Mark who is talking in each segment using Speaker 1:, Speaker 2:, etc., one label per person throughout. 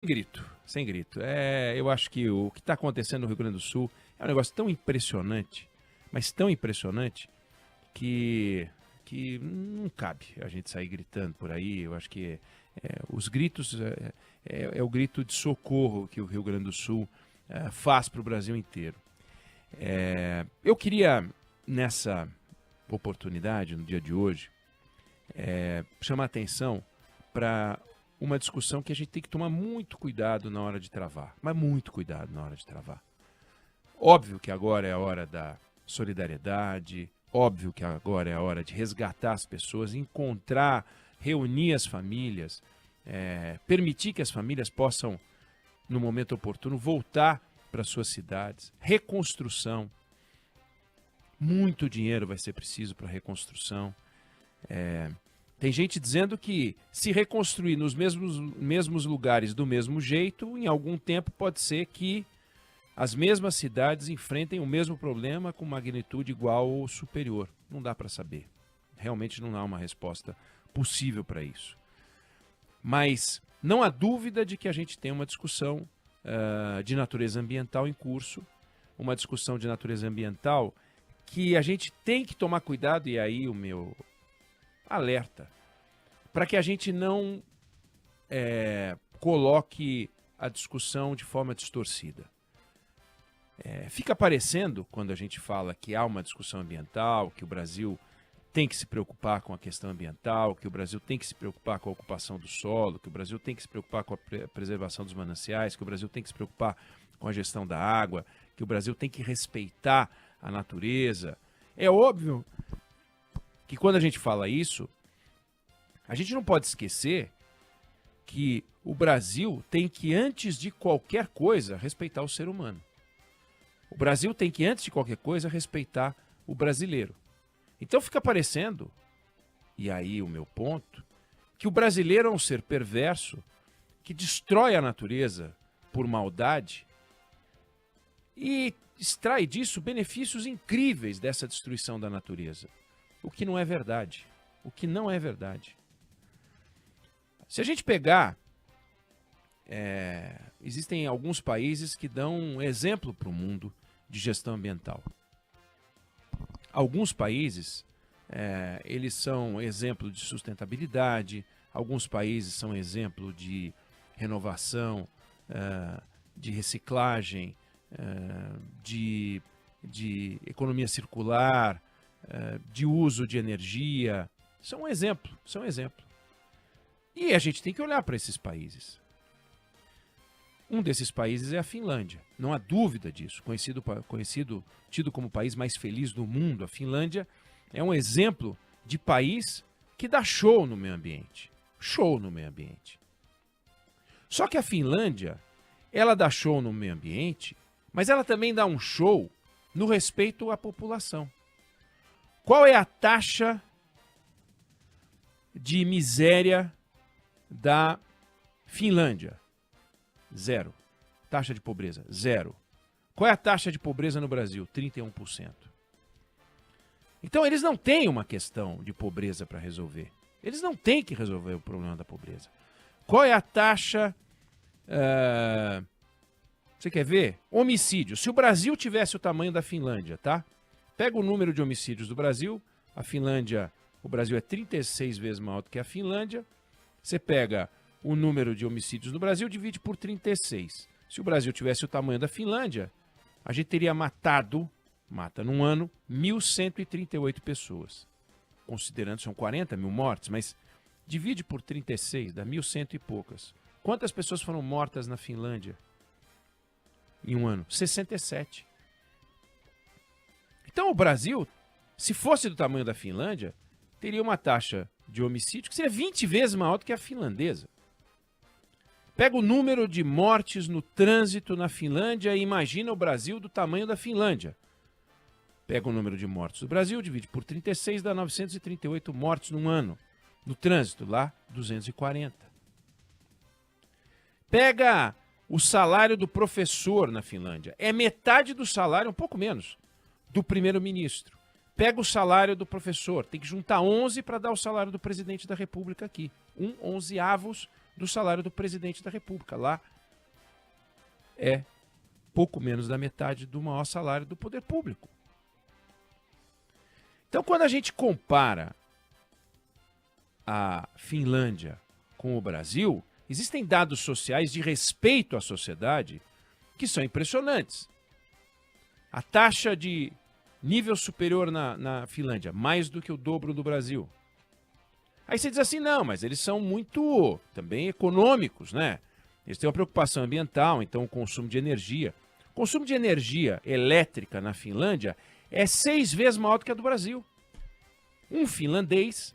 Speaker 1: grito, sem grito. Eu acho que o que está acontecendo no Rio Grande do Sul é um negócio tão impressionante, mas tão impressionante, que não cabe a gente sair gritando por aí. Eu acho que os gritos é o grito de socorro que o Rio Grande do Sul faz para o Brasil inteiro. Eu queria, nessa oportunidade, no dia de hoje, chamar atenção para uma discussão que a gente tem que tomar muito cuidado na hora de travar, mas muito cuidado na hora de travar. Óbvio que agora é a hora da solidariedade, óbvio que agora é a hora de resgatar as pessoas, encontrar, reunir as famílias, permitir que as famílias possam, no momento oportuno, voltar para suas cidades. Reconstrução. Muito dinheiro vai ser preciso para reconstrução. Tem gente dizendo que se reconstruir nos mesmos lugares do mesmo jeito, em algum tempo pode ser que as mesmas cidades enfrentem o mesmo problema com magnitude igual ou superior. Não dá para saber. Realmente não há uma resposta possível para isso. Mas não há dúvida de que a gente tem uma discussão de natureza ambiental em curso, uma discussão de natureza ambiental que a gente tem que tomar cuidado, e aí o meu alerta, para que a gente não coloque a discussão de forma distorcida. Fica parecendo, quando a gente fala que há uma discussão ambiental, que o Brasil tem que se preocupar com a questão ambiental, que o Brasil tem que se preocupar com a ocupação do solo, que o Brasil tem que se preocupar com a preservação dos mananciais, que o Brasil tem que se preocupar com a gestão da água, que o Brasil tem que respeitar a natureza. É óbvio que quando a gente fala isso, a gente não pode esquecer que o Brasil tem que, antes de qualquer coisa, respeitar o ser humano. O Brasil tem que, antes de qualquer coisa, respeitar o brasileiro. Então fica parecendo, e aí o meu ponto, que o brasileiro é um ser perverso que destrói a natureza por maldade e extrai disso benefícios incríveis dessa destruição da natureza. O que não é verdade. O que não é verdade. Se a gente pegar, existem alguns países que dão um exemplo para o mundo de gestão ambiental. Alguns países, eles são exemplo de sustentabilidade, alguns países são exemplo de renovação, de reciclagem, de economia circular, de uso de energia. São um exemplo, são um exemplo. E a gente tem que olhar para esses países. Um desses países é a Finlândia, não há dúvida disso. Tido como o país mais feliz do mundo, a Finlândia é um exemplo de país que dá show no meio ambiente. Show no meio ambiente. Só que a Finlândia, ela dá show no meio ambiente, mas ela também dá um show no respeito à população. Qual é a taxa de miséria da Finlândia? 0. Taxa de pobreza, 0. Qual é a taxa de pobreza no Brasil? 31%. Então eles não têm uma questão de pobreza para resolver. Eles não têm que resolver o problema da pobreza. Qual é a taxa... Você quer ver? Homicídio. Se o Brasil tivesse o tamanho da Finlândia, tá? Pega o número de homicídios do Brasil. O Brasil é 36 vezes maior do que a Finlândia. Você pega o número de homicídios no Brasil, divide por 36. Se o Brasil tivesse o tamanho da Finlândia, a gente teria mata num ano, 1.138 pessoas. Considerando que são 40 mil mortes, mas divide por 36, dá 1.100 e poucas. Quantas pessoas foram mortas na Finlândia em um ano? 67. Então o Brasil, se fosse do tamanho da Finlândia, teria uma taxa de homicídio que seria 20 vezes maior do que a finlandesa. Pega o número de mortes no trânsito na Finlândia e imagina o Brasil do tamanho da Finlândia. Pega o número de mortes do Brasil, divide por 36, dá 938 mortes num ano. No trânsito, lá, 240. Pega o salário do professor na Finlândia. É metade do salário, um pouco menos, do primeiro-ministro. Pega o salário do professor. Tem que juntar 11 para dar o salário do presidente da República aqui. 11avos do salário do presidente da República. Lá é pouco menos da metade do maior salário do poder público. Então, quando a gente compara a Finlândia com o Brasil, existem dados sociais de respeito à sociedade que são impressionantes. A taxa de nível superior na Finlândia, mais do que o dobro do Brasil. Aí você diz assim, não, mas eles são muito também econômicos, né? Eles têm uma preocupação ambiental, então o consumo de energia. O consumo de energia elétrica na Finlândia é 6 vezes maior do que a do Brasil. Um finlandês,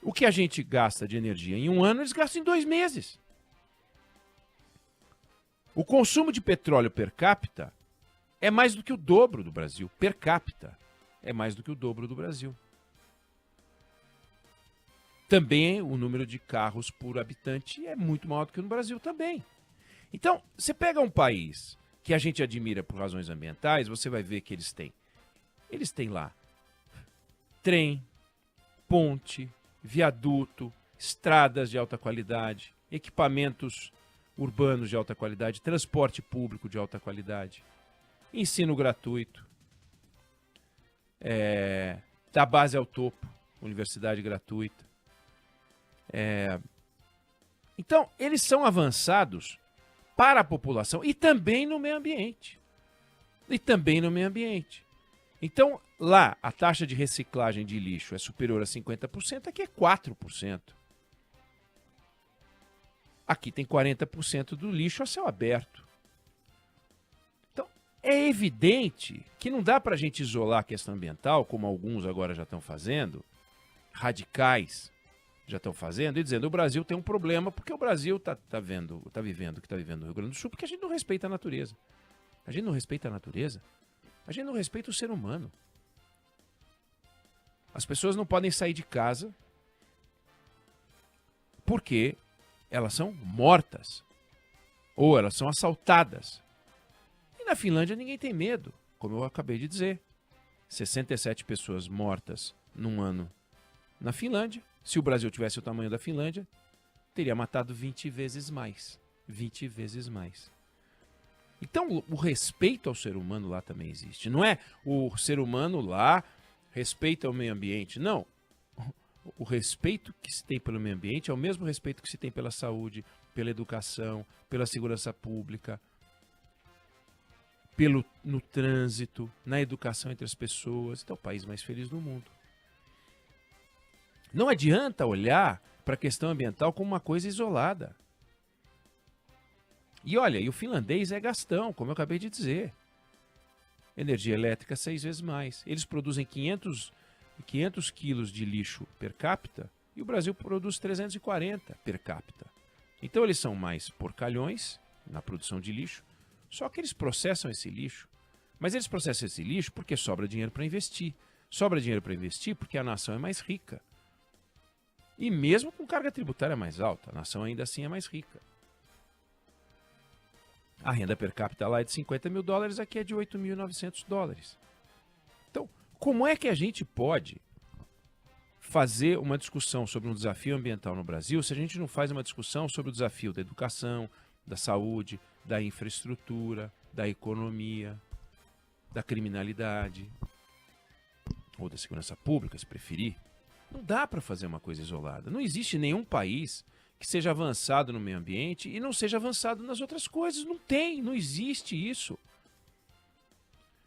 Speaker 1: o que a gente gasta de energia em um ano, eles gastam em 2 meses. O consumo de petróleo per capita é mais do que o dobro do Brasil. Per capita é mais do que o dobro do Brasil. Também o número de carros por habitante é muito maior do que no Brasil também. Então, você pega um país que a gente admira por razões ambientais, você vai ver que eles têm lá trem, ponte, viaduto, estradas de alta qualidade, equipamentos urbanos de alta qualidade, transporte público de alta qualidade, ensino gratuito, da base ao topo, universidade gratuita. Então, eles são avançados para a população e também no meio ambiente. Então, lá, a taxa de reciclagem de lixo é superior a 50%, aqui é 4%. Aqui tem 40% do lixo a céu aberto. Então, é evidente que não dá para a gente isolar a questão ambiental, como alguns agora já estão fazendo, radicais já estão fazendo, e dizendo que o Brasil tem um problema, porque o Brasil está vivendo o que está vivendo no Rio Grande do Sul, porque a gente não respeita a natureza. A gente não respeita a natureza. A gente não respeita o ser humano. As pessoas não podem sair de casa porque elas são mortas ou elas são assaltadas. E na Finlândia ninguém tem medo, como eu acabei de dizer. 67 pessoas mortas num ano na Finlândia. Se o Brasil tivesse o tamanho da Finlândia, teria matado 20 vezes mais. 20 vezes mais. Então, o respeito ao ser humano lá também existe. Não é o ser humano lá respeita o meio ambiente. Não. O respeito que se tem pelo meio ambiente é o mesmo respeito que se tem pela saúde, pela educação, pela segurança pública, no trânsito, na educação entre as pessoas. Então, é o país mais feliz do mundo. Não adianta olhar para a questão ambiental como uma coisa isolada. E olha, o finlandês é gastão, como eu acabei de dizer. Energia elétrica 6 vezes mais. Eles produzem 500 quilos de lixo per capita e o Brasil produz 340 per capita. Então eles são mais porcalhões na produção de lixo, só que eles processam esse lixo. Mas eles processam esse lixo porque sobra dinheiro para investir. Sobra dinheiro para investir porque a nação é mais rica. E mesmo com carga tributária mais alta, a nação ainda assim é mais rica. A renda per capita lá é de 50 mil dólares, aqui é de 8.900 dólares. Então, como é que a gente pode fazer uma discussão sobre um desafio ambiental no Brasil se a gente não faz uma discussão sobre o desafio da educação, da saúde, da infraestrutura, da economia, da criminalidade ou da segurança pública, se preferir? Não dá para fazer uma coisa isolada. Não existe nenhum país que seja avançado no meio ambiente e não seja avançado nas outras coisas. Não tem, não existe isso.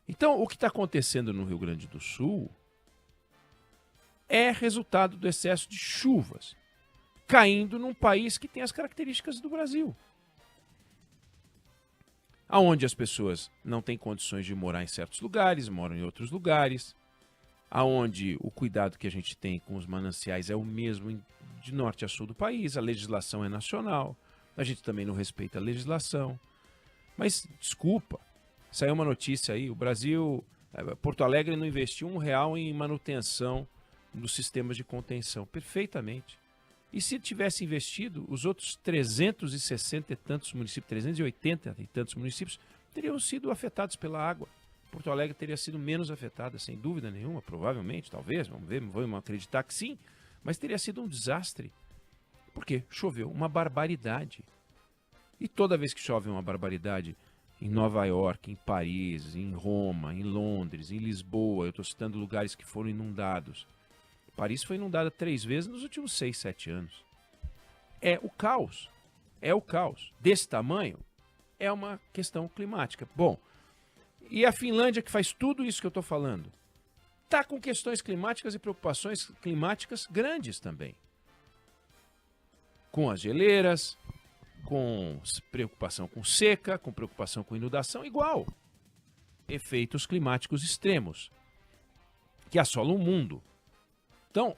Speaker 1: Então, o que está acontecendo no Rio Grande do Sul é resultado do excesso de chuvas caindo num país que tem as características do Brasil, aonde as pessoas não têm condições de morar em certos lugares, moram em outros lugares, aonde o cuidado que a gente tem com os mananciais é o mesmo de norte a sul do país, a legislação é nacional, a gente também não respeita a legislação. Mas, desculpa, saiu uma notícia aí, o Brasil, Porto Alegre não investiu R$1 em manutenção dos sistemas de contenção, perfeitamente. E se tivesse investido, os outros 360 e tantos municípios, 380 e tantos municípios, teriam sido afetados pela água. Porto Alegre teria sido menos afetada, sem dúvida nenhuma, provavelmente, talvez, vamos ver, vamos acreditar que sim, mas teria sido um desastre. Porque choveu uma barbaridade. E toda vez que chove uma barbaridade em Nova York, em Paris, em Roma, em Londres, em Lisboa, eu estou citando lugares que foram inundados. Paris foi inundada 3 vezes nos últimos 6, 7 anos. É o caos. É o caos. Desse tamanho, é uma questão climática. Bom, e a Finlândia, que faz tudo isso que eu estou falando, está com questões climáticas e preocupações climáticas grandes também. Com as geleiras, com preocupação com seca, com preocupação com inundação, igual. Efeitos climáticos extremos que assolam o mundo. Então,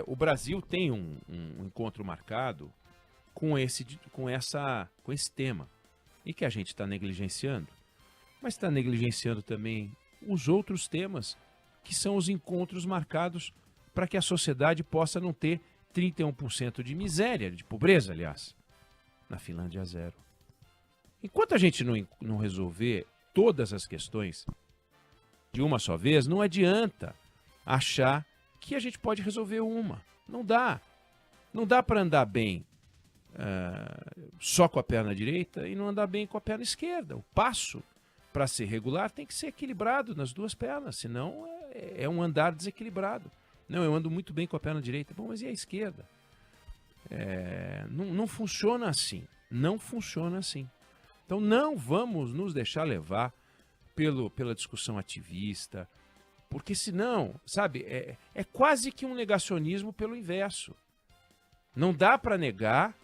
Speaker 1: o Brasil tem um encontro marcado com esse tema e que a gente está negligenciando, mas está negligenciando também os outros temas que são os encontros marcados para que a sociedade possa não ter 31% de miséria, de pobreza, aliás. Na Finlândia, 0. Enquanto a gente não resolver todas as questões de uma só vez, não adianta achar que a gente pode resolver uma. Não dá. Não dá para andar bem só com a perna direita e não andar bem com a perna esquerda. O passo, para ser regular, tem que ser equilibrado nas duas pernas, senão é um andar desequilibrado. Não, eu ando muito bem com a perna direita. Bom, mas e a esquerda? Não funciona assim. Não funciona assim. Então não vamos nos deixar levar pela discussão ativista, porque senão, sabe, é quase que um negacionismo pelo inverso. Não dá para negar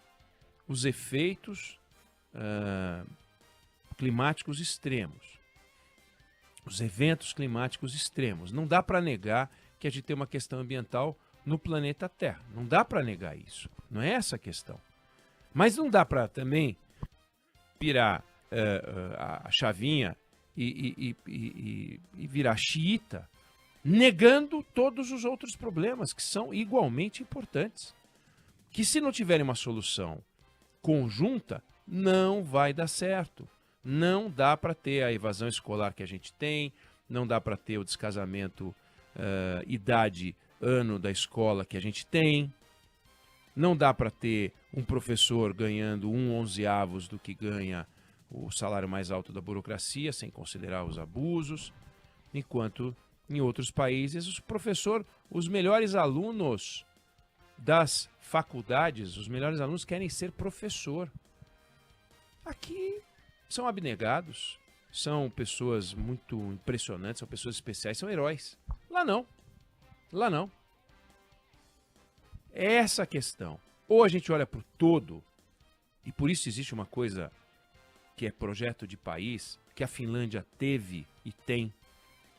Speaker 1: os efeitos climáticos extremos, os eventos climáticos extremos. Não dá para negar que a gente tem uma questão ambiental no planeta Terra. Não dá para negar isso. Não é essa a questão. Mas não dá para também virar a chavinha e virar xiita, negando todos os outros problemas que são igualmente importantes. Que se não tiverem uma solução conjunta, não vai dar certo. Não dá para ter a evasão escolar que a gente tem, não dá para ter o descasamento idade, ano da escola que a gente tem, não dá para ter um professor ganhando 1/11 do que ganha o salário mais alto da burocracia, sem considerar os abusos, enquanto em outros países os melhores alunos das faculdades, os melhores alunos querem ser professor. Aqui são abnegados, são pessoas muito impressionantes, são pessoas especiais, são heróis. Lá não. Lá não. É essa a questão. Ou a gente olha para o todo, e por isso existe uma coisa que é projeto de país, que a Finlândia teve e tem,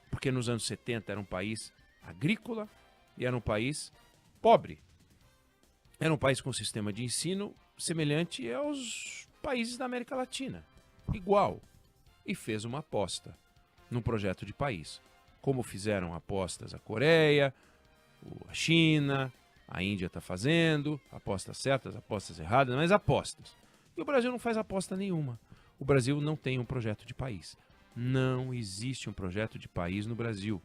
Speaker 1: porque nos anos 70 era um país agrícola e era um país pobre. Era um país com sistema de ensino semelhante aos países da América Latina. Igual. E fez uma aposta num projeto de país. Como fizeram apostas a Coreia, a China, a Índia está fazendo, apostas certas, apostas erradas, mas apostas. E o Brasil não faz aposta nenhuma. O Brasil não tem um projeto de país. Não existe um projeto de país no Brasil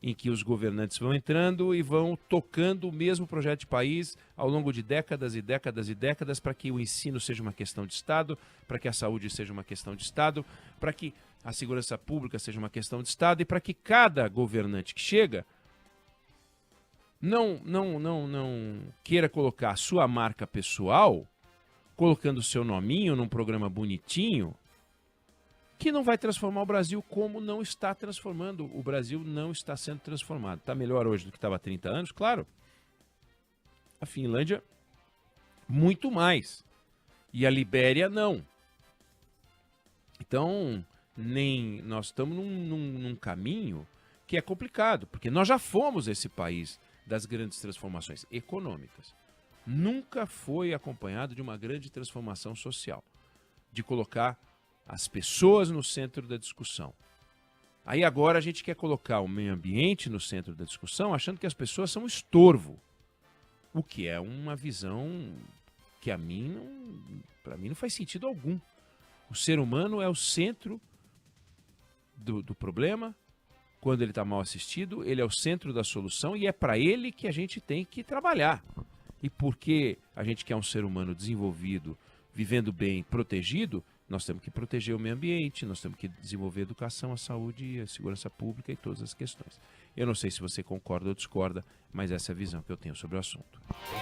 Speaker 1: em que os governantes vão entrando e vão tocando o mesmo projeto de país ao longo de décadas e décadas e décadas para que o ensino seja uma questão de Estado, para que a saúde seja uma questão de Estado, para que a segurança pública seja uma questão de Estado e para que cada governante que chega não queira colocar a sua marca pessoal, colocando o seu nominho num programa bonitinho, que não vai transformar o Brasil como não está transformando. O Brasil não está sendo transformado. Está melhor hoje do que estava há 30 anos? Claro. A Finlândia, muito mais. E a Libéria, não. Então, nós estamos num caminho que é complicado, porque nós já fomos esse país das grandes transformações econômicas. Nunca foi acompanhado de uma grande transformação social, de colocar as pessoas no centro da discussão. Aí agora a gente quer colocar o meio ambiente no centro da discussão, achando que as pessoas são um estorvo. O que é uma visão que para mim não faz sentido algum. O ser humano é o centro do problema. Quando ele está mal assistido, ele é o centro da solução e é para ele que a gente tem que trabalhar. E porque a gente quer um ser humano desenvolvido, vivendo bem, protegido, nós temos que proteger o meio ambiente, nós temos que desenvolver a educação, a saúde, a segurança pública e todas as questões. Eu não sei se você concorda ou discorda, mas essa é a visão que eu tenho sobre o assunto.